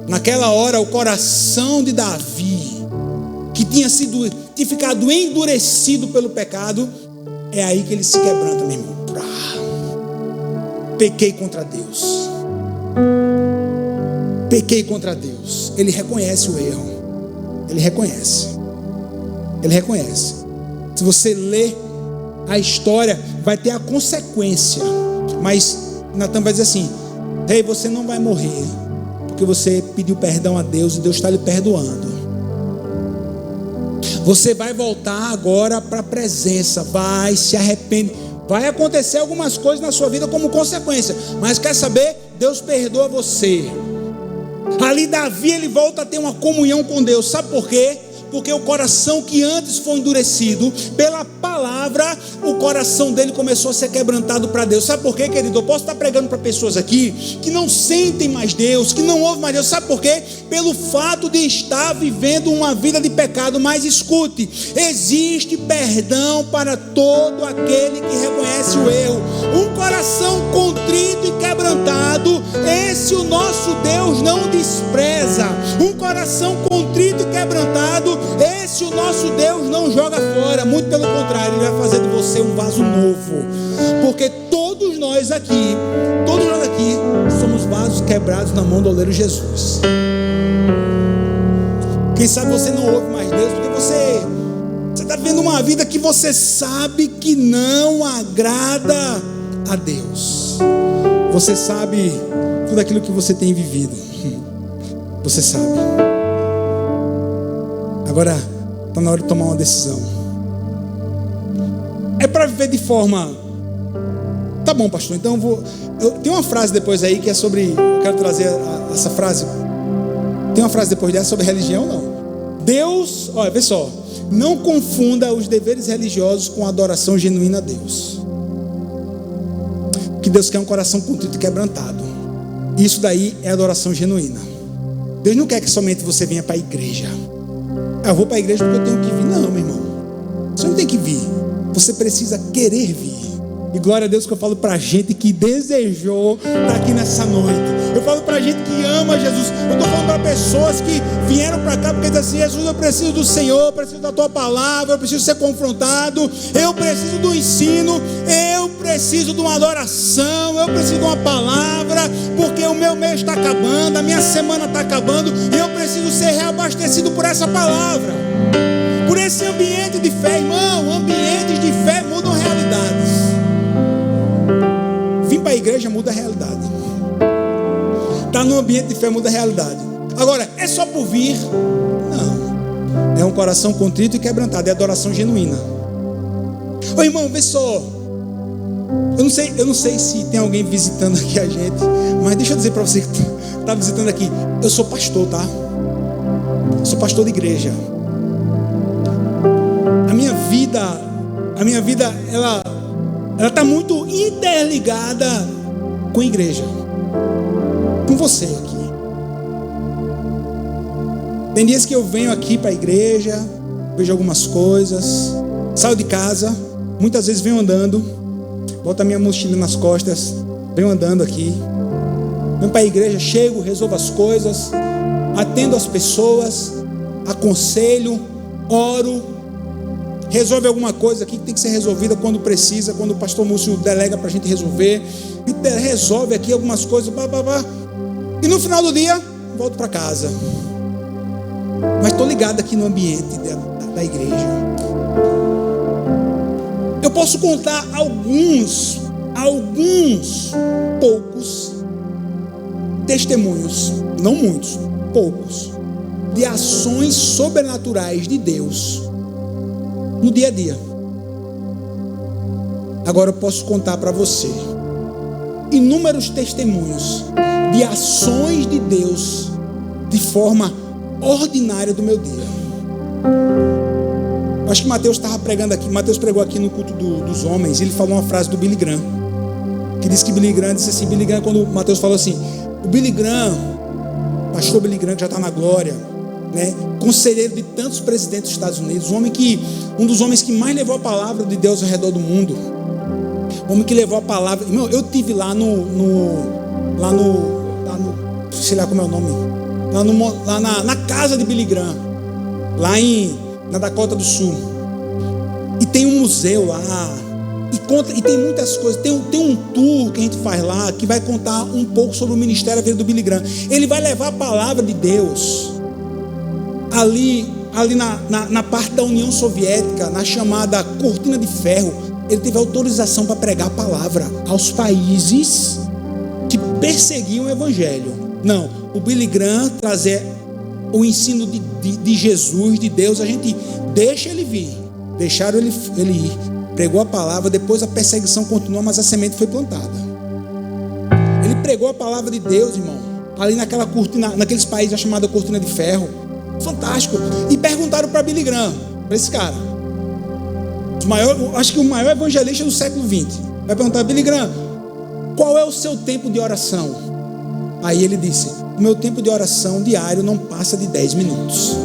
Naquela hora, o coração de Davi, que tinha ficado endurecido pelo pecado, é aí que ele se quebranta, meu irmão. Pequei contra Deus. Ele reconhece o erro. Ele reconhece. Se você ler a história, vai ter a consequência. Mas Natã vai dizer assim: rei, você não vai morrer, porque você pediu perdão a Deus e Deus está lhe perdoando. Você vai voltar agora para a presença, vai se arrepender. Vai acontecer algumas coisas na sua vida como consequência, mas quer saber? Deus perdoa você. Ali Davi, ele volta a ter uma comunhão com Deus. Sabe por quê? Porque o coração que antes foi endurecido pela palavra, o coração dele começou a ser quebrantado para Deus. Sabe por quê, querido? Eu posso estar pregando para pessoas aqui que não sentem mais Deus, que não ouvem mais Deus. Sabe por quê? Pelo fato de estar vivendo uma vida de pecado. Mas escute, existe perdão para todo aquele que reconhece o erro. Um coração contrito e quebrantado, esse o nosso Deus não despreza. Um coração contrito e quebrantado, esse o nosso Deus não joga fora. Muito pelo contrário, Ele vai fazer de você um vaso novo. Porque todos nós aqui somos vasos quebrados na mão do oleiro Jesus. Quem sabe você não ouve mais Deus porque você está vivendo uma vida que você sabe que não agrada a Deus. Você sabe tudo aquilo que você tem vivido. Você sabe. Agora está na hora de tomar uma decisão. É para viver de forma... Tá bom, pastor, então tem uma frase depois aí que é sobre... Eu quero trazer essa frase. Tem uma frase depois dessa sobre religião, não. Deus, olha, vê só. Não confunda os deveres religiosos com a adoração genuína a Deus. O que Deus quer é um coração contrito e quebrantado. Isso daí é adoração genuína. Deus não quer que somente você venha para a igreja. Eu vou para a igreja porque eu tenho que vir. Não, meu irmão. Você não tem que vir. Você precisa querer vir. E glória a Deus que eu falo para gente que desejou estar aqui nessa noite. Eu falo para gente que ama Jesus. Eu estou falando para pessoas que vieram para cá porque dizem assim: Jesus, eu preciso do Senhor, eu preciso da Tua palavra, eu preciso ser confrontado, eu preciso do ensino, eu preciso de uma adoração, eu preciso de uma palavra, porque o meu mês está acabando, a minha semana está acabando, e eu preciso ser reabastecido por essa palavra, por esse ambiente de fé. Irmão, ambientes de fé mudam realidades. Vim para a igreja muda a realidade. Estar no ambiente de fé muda a realidade. Agora, é só por vir? Não. É um coração contrito e quebrantado. É adoração genuína. Ô irmão, vê só. Eu não sei se tem alguém visitando aqui a gente, mas deixa eu dizer para você que está visitando aqui. Eu sou pastor, tá? Eu sou pastor de igreja. A minha vida, ela está muito interligada com a igreja, com você aqui. Tem dias que eu venho aqui para a igreja, vejo algumas coisas, saio de casa, muitas vezes venho andando, boto a minha mochila nas costas, venho andando aqui, venho para a igreja, chego, resolvo as coisas, atendo as pessoas, aconselho, oro, resolve alguma coisa aqui que tem que ser resolvida quando precisa, quando o pastor Múcio delega para a gente resolver, e resolve aqui algumas coisas, e no final do dia volto para casa. Mas estou ligado aqui no ambiente da igreja. Eu posso contar alguns poucos testemunhos, não muitos, poucos, de ações sobrenaturais de Deus no dia a dia. Agora eu posso contar para você inúmeros testemunhos de ações de Deus de forma ordinária do meu dia. Acho que Mateus estava pregando aqui. Mateus pregou aqui no culto dos homens. Ele falou uma frase do Billy Graham, que disse que Billy Graham disse assim: Billy Graham, quando Mateus falou assim, o Billy Graham, pastor Billy Graham, que já está na glória, né? Conselheiro de tantos presidentes dos Estados Unidos, um dos homens que mais levou a palavra de Deus ao redor do mundo, homem que levou a palavra. Irmão, eu tive lá sei lá como é o nome, lá na casa de Billy Graham, lá na Dakota do Sul, e tem um museu lá, e tem muitas coisas. Tem um tour que a gente faz lá, que vai contar um pouco sobre o ministério do Billy Graham. Ele vai levar a palavra de Deus ali na parte da União Soviética, na chamada Cortina de Ferro. Ele teve autorização para pregar a palavra aos países que perseguiam o Evangelho. Não, o Billy Graham trazer o ensino de Jesus, de Deus, a gente deixa ele vir, deixaram ele ir, pregou a palavra, depois a perseguição continuou, mas a semente foi plantada. Ele pregou a palavra de Deus, irmão, ali naquela cortina, naqueles países chamada Cortina de Ferro. Fantástico. E perguntaram para Billy Graham, para esse cara, acho que o maior evangelista do século XX, vai perguntar: Billy Graham, qual é o seu tempo de oração? Aí ele disse: o meu tempo de oração diário não passa de 10 minutos.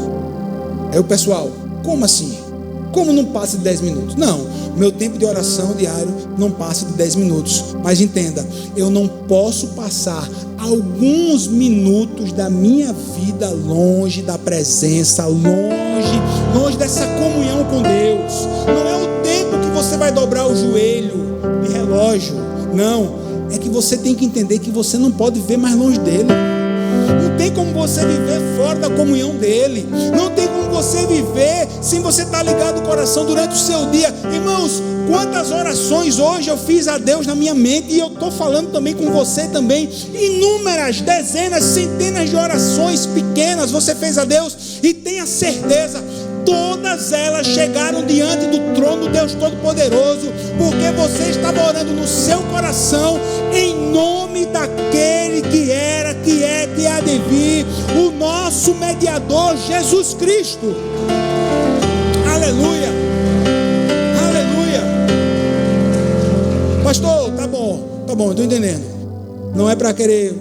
Aí o pessoal: como assim? Como não passa de 10 minutos? Não, meu tempo de oração diário não passa de 10 minutos. Mas entenda, eu não posso passar alguns minutos da minha vida longe da presença, longe dessa comunhão com Deus. Não é o tempo que você vai dobrar o joelho de relógio, não. É que você tem que entender que você não pode viver mais longe dele. Não tem como você viver fora da comunhão dele. Não tem como você viver sem você estar ligado ao coração durante o seu dia. Irmãos, quantas orações hoje eu fiz a Deus na minha mente, e eu estou falando também com você também. Inúmeras, dezenas, centenas de orações pequenas você fez a Deus, e tenha certeza, todas elas chegaram diante do trono do Deus Todo-Poderoso, porque você estava orando no seu coração, em nome daquele que era, que é, que há de vir, o nosso mediador, Jesus Cristo. Aleluia, aleluia. Pastor, tá bom, eu estou entendendo. Não é para querer.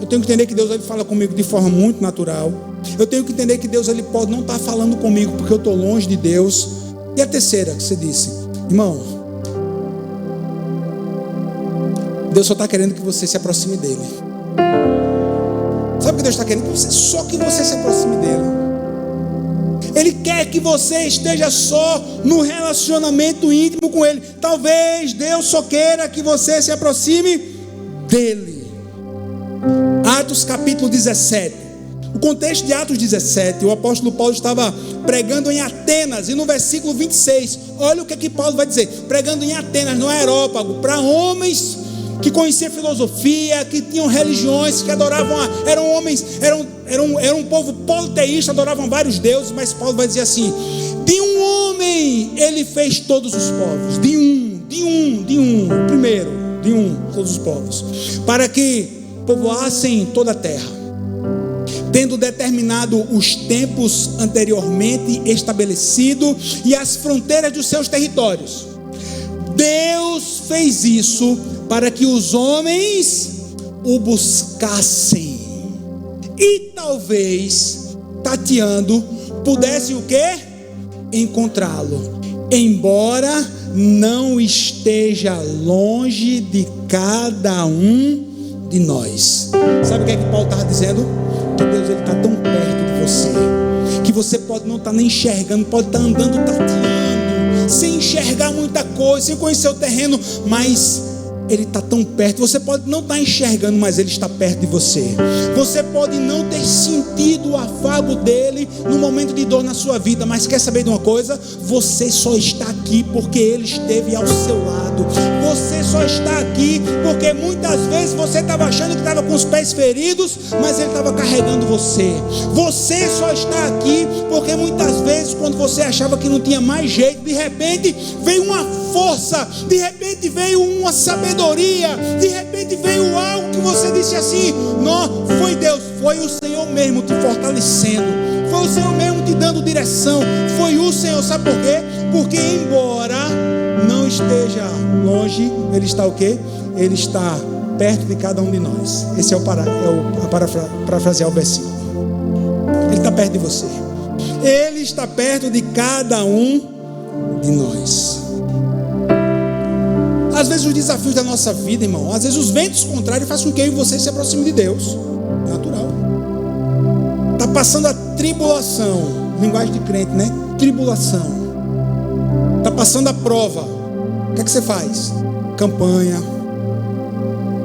Eu tenho que entender que Deus ele fala comigo de forma muito natural. Eu tenho que entender que Deus ele pode não estar falando comigo porque eu estou longe de Deus. E a terceira que você disse, irmão, Deus só está querendo que você se aproxime dele. Sabe o que Deus está querendo? Só que você se aproxime dele. Ele quer que você esteja só no relacionamento íntimo com ele. Talvez Deus só queira que você se aproxime dele. Atos capítulo 17. O contexto de Atos 17, o apóstolo Paulo estava pregando em Atenas, e no versículo 26, olha o que Paulo vai dizer: pregando em Atenas, no Areópago, para homens que conheciam filosofia, que tinham religiões, que adoravam, era um povo politeísta, adoravam vários deuses. Mas Paulo vai dizer assim: de um homem ele fez todos os povos, todos os povos, para que povoassem toda a terra, tendo determinado os tempos anteriormente estabelecido e as fronteiras dos seus territórios. Deus fez isso para que os homens o buscassem, e talvez, tateando, pudessem o quê? Encontrá-lo, embora não esteja longe de cada um de nós. Sabe o que é que Paulo estava dizendo? Que Deus ele está tão perto de você, que você pode não estar nem enxergando, pode estar andando tateando, sem enxergar muita coisa, sem conhecer o terreno, mas ele está tão perto. Você pode não estar enxergando, mas ele está perto de você. Você pode não ter sentido o afago dele no momento de dor na sua vida, mas quer saber de uma coisa? Você só está aqui porque ele esteve ao seu lado. Você só está aqui porque muitas vezes você estava achando que estava com os pés feridos, mas ele estava carregando você. Você só está aqui porque muitas vezes, quando você achava que não tinha mais jeito, de repente veio uma força, de repente veio uma sabedoria, de repente veio algo que você disse assim: não, foi Deus, foi o Senhor mesmo te fortalecendo, foi o Senhor mesmo te dando direção, foi o Senhor. Sabe por quê? Porque embora não esteja longe, ele está o quê? Ele está perto de cada um de nós. Esse é parafrasear o versículo. Ele está perto de você, ele está perto de cada um de nós. Às vezes os desafios da nossa vida, irmão, às vezes os ventos contrários fazem com que eu e você se aproxime de Deus. É natural. Está passando a tribulação, linguagem de crente, né? Tribulação. Está passando a prova. O que é que você faz? Campanha,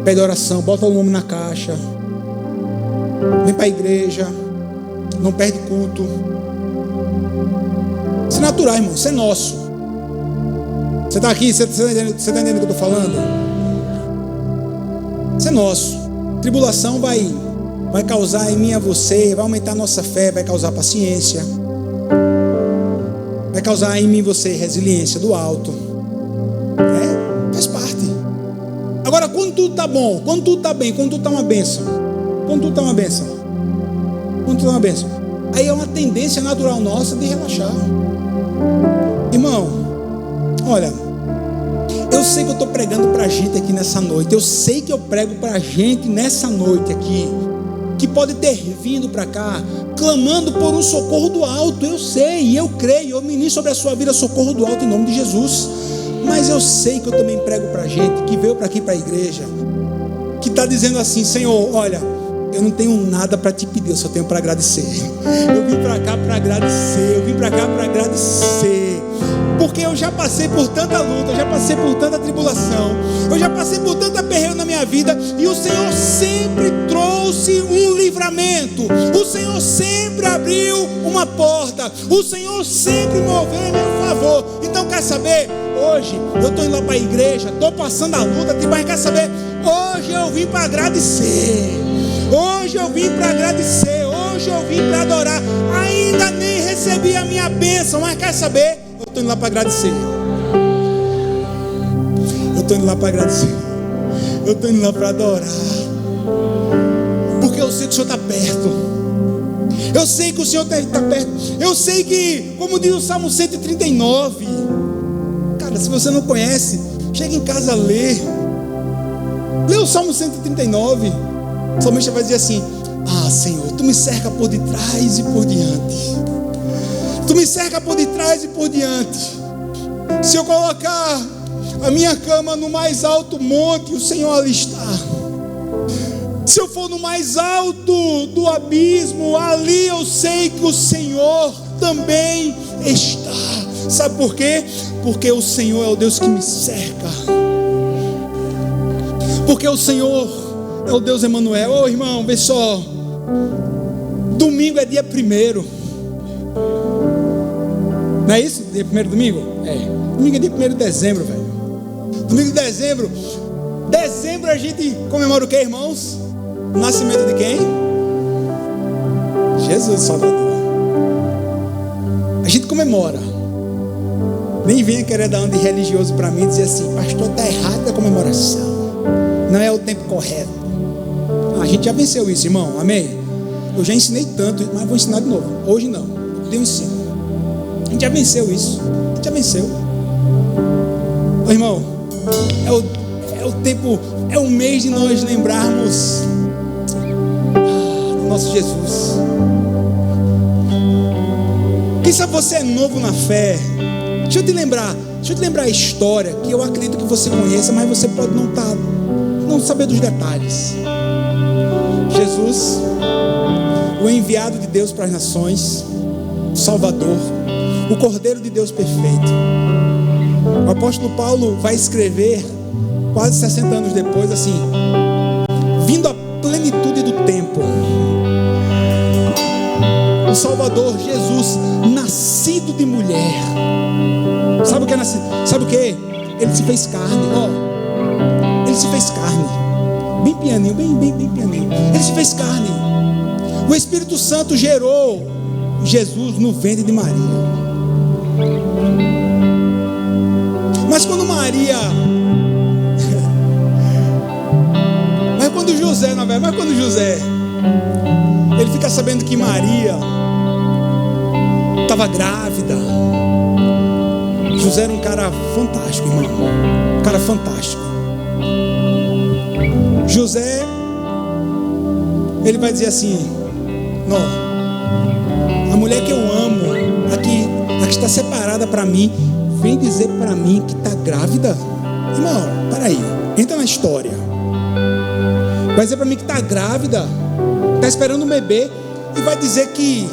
pede oração, bota o nome na caixa, vem para a igreja, não perde culto. Isso é natural, irmão, isso é nosso. Você está aqui, você está entendendo o que eu estou falando? Isso é nosso. Tribulação vai causar em mim e a você, vai aumentar a nossa fé, vai causar paciência, vai causar em mim e você resiliência do alto. Faz parte. Agora, quando tudo está bom, quando tudo está bem, quando tudo está uma bênção, aí é uma tendência natural nossa de relaxar. Irmão, olha, eu sei que eu estou pregando para a gente aqui nessa noite, eu sei que eu prego para a gente nessa noite aqui, que pode ter vindo para cá, clamando por um socorro do alto. Eu sei, eu creio, eu ministro sobre a sua vida socorro do alto em nome de Jesus. Mas eu sei que eu também prego para gente que veio para aqui para a igreja, que está dizendo assim: Senhor, olha, eu não tenho nada para te pedir, eu só tenho para agradecer. Eu vim para cá para agradecer, eu vim para cá para agradecer, porque eu já passei por tanta luta, eu já passei por tanta tribulação, eu já passei por tanta perreio na minha vida, e o Senhor sempre trouxe um livramento, o Senhor sempre abriu uma porta, o Senhor sempre moveu em meu favor. Então quer saber? Hoje eu estou indo lá para a igreja, estou passando a luta, mas quer saber? Hoje eu vim para agradecer, hoje eu vim para agradecer, hoje eu vim para adorar. Ainda nem recebi a minha bênção, mas quer saber? Eu estou indo lá para agradecer. Eu estou indo lá para agradecer. Eu estou indo lá para adorar. Porque eu sei que o Senhor está perto. Eu sei que o Senhor está perto. Eu sei que, como diz o Salmo 139, cara, se você não conhece, chega em casa a ler. Lê o Salmo 139. O salmista vai dizer assim: ah, Senhor, tu me cerca por detrás e por diante. Tu me cerca por detrás e por diante. Se eu colocar a minha cama no mais alto monte, o Senhor ali está. Se eu for no mais alto do abismo, ali eu sei que o Senhor também está. Sabe por quê? Porque o Senhor é o Deus que me cerca. Porque o Senhor é o Deus Emanuel. Ô irmão, vê só. Domingo é dia 1º. Não é isso? Dia 1º domingo? É. Domingo é dia 1º de dezembro, velho. Domingo de dezembro. Dezembro a gente comemora o que, irmãos? O nascimento de quem? Jesus Salvador. A gente comemora. Nem venha querer dar um de religioso para mim e dizer assim: pastor, está errado a comemoração, não é o tempo correto. A gente já venceu isso, irmão, amém? Eu já ensinei tanto, mas vou ensinar de novo. Hoje não, eu ensino. A gente já venceu isso, a gente já venceu. Ô, irmão, é o tempo, é o mês de nós lembrarmos do nosso Jesus. Quem sabe você é novo na fé? Deixa eu te lembrar a história, que eu acredito que você conheça, mas você pode não saber dos detalhes. Jesus, o enviado de Deus para as nações, o Salvador, o Cordeiro de Deus perfeito. O apóstolo Paulo vai escrever, quase 60 anos depois, assim: vindo à plenitude do tempo, o Salvador Jesus, nascido de mulher. Sabe o que é nascido? Sabe o que? Ele se fez carne, ó. Ele se fez carne. Bem pianinho, bem pianinho. Ele se fez carne. O Espírito Santo gerou Jesus no ventre de Maria. Mas quando José, ele fica sabendo que Maria estava grávida. José era um cara fantástico, irmão. Um cara fantástico. José, ele vai dizer assim: não, a mulher que eu amo, a que está separada para mim, vem dizer para mim que está grávida. Irmão, peraí, entra na história. Vai dizer para mim que está grávida, está esperando um bebê, e vai dizer que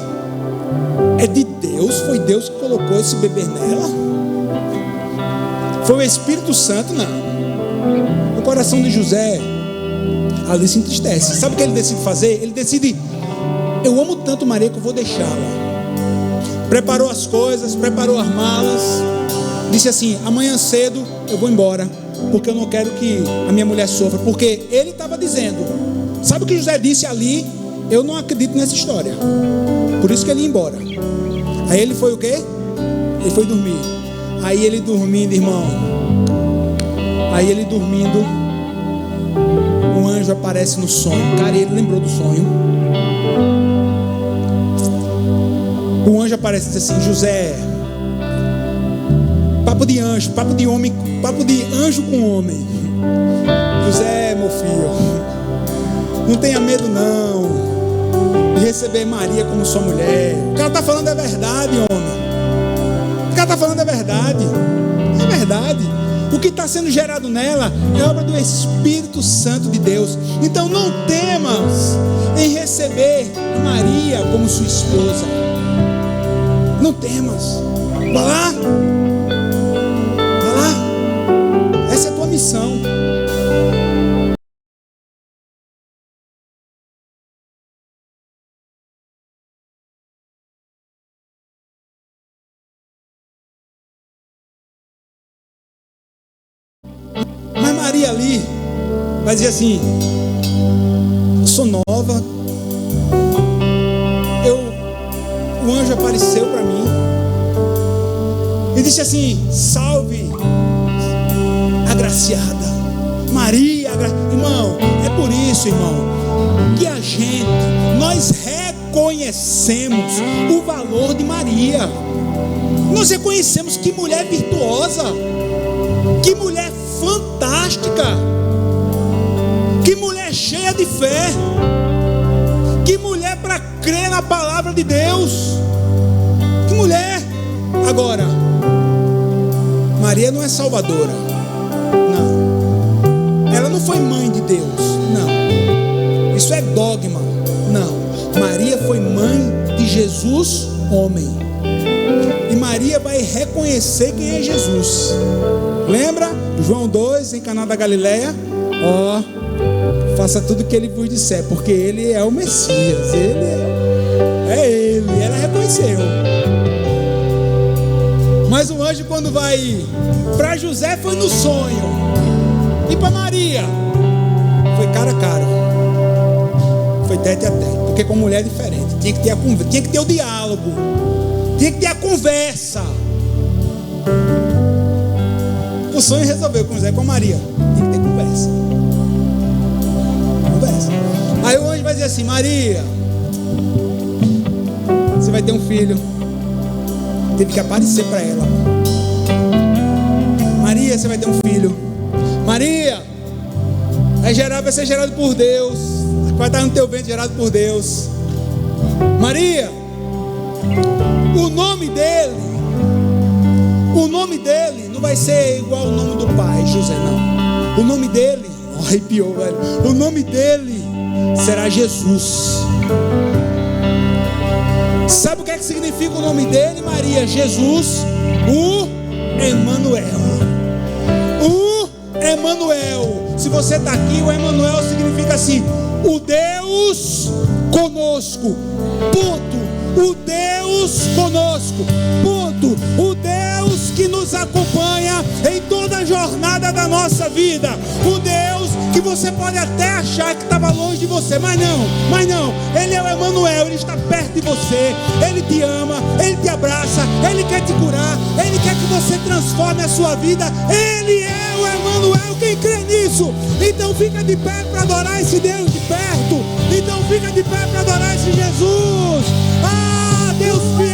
é de Deus, foi Deus que colocou esse bebê nela. Foi o Espírito Santo, não. O coração de José ali se entristece. Sabe o que ele decide fazer? Ele decide: eu amo tanto Maria que eu vou deixá-la. Preparou as coisas, preparou as malas, disse assim: amanhã cedo eu vou embora, porque eu não quero que a minha mulher sofra. Porque ele estava dizendo, sabe o que José disse ali? Eu não acredito nessa história. Por isso que ele ia embora. Aí ele foi o quê? Ele foi dormir. Aí ele dormindo, irmão, um anjo aparece no sonho. Cara, ele lembrou do sonho. O anjo aparece e diz assim: José, papo de anjo, papo de homem, papo de anjo com homem. José, meu filho, não tenha medo não. receber Maria como sua mulher. O cara está falando a verdade, homem. O cara está falando a verdade. É verdade. O que está sendo gerado nela é obra do Espírito Santo de Deus. Então não temas em receber Maria como sua esposa. Não temas. Vá lá. Vá lá. Essa é a tua missão. Mas Maria ali vai dizer assim: eu sou nova, o anjo apareceu para mim e disse assim: salve, agraciada Maria, irmão. É por isso, irmão, que nós reconhecemos o valor de Maria. Nós reconhecemos que mulher virtuosa, que mulher fantástica, que mulher cheia de fé, que mulher para crer na palavra de Deus, que mulher. Agora, Maria não é salvadora, não. Ela não foi mãe de Deus, não. Isso é dogma, não. Maria foi mãe de Jesus, homem. E Maria vai reconhecer quem é Jesus. Lembra? João 2, em Caná da Galileia. Faça tudo o que ele vos disser, porque ele é o Messias. Ele. Ela reconheceu. Mas o anjo, quando vai para José, foi no sonho. E para Maria foi cara a cara. Foi tete a tete. Porque com mulher é diferente. Tinha que ter a conversa, tinha que ter o diálogo, tinha que ter a conversa. O sonho resolveu com José, com Maria. Tem que ter conversa. Conversa. Aí o anjo vai dizer assim: Maria, você vai ter um filho. Teve que aparecer para ela. Maria, você vai ter um filho. Maria, vai ser gerado por Deus. Vai estar no teu ventre, gerado por Deus. Maria, o nome dele não vai ser igual ao nome do pai, José, não. O nome dele, arrepiou, velho. O nome dele será Jesus. Sabe o que significa o nome dele, Maria? Jesus, o Emanuel. O Emanuel. Se você está aqui, o Emanuel significa assim: o Deus conosco. Ponto. O Deus conosco. Ponto. O Deus que nos acompanha em toda a jornada da nossa vida. O Deus que você pode até achar que estava longe de você, mas não. Ele é o Emanuel, ele está perto de você. Ele te ama, ele te abraça, ele quer te curar, ele quer que você transforme a sua vida. Ele é o Emanuel. Quem crê nisso? Então fica de pé para adorar esse Deus de perto. Então fica de pé para adorar esse Jesus. Deus fiel.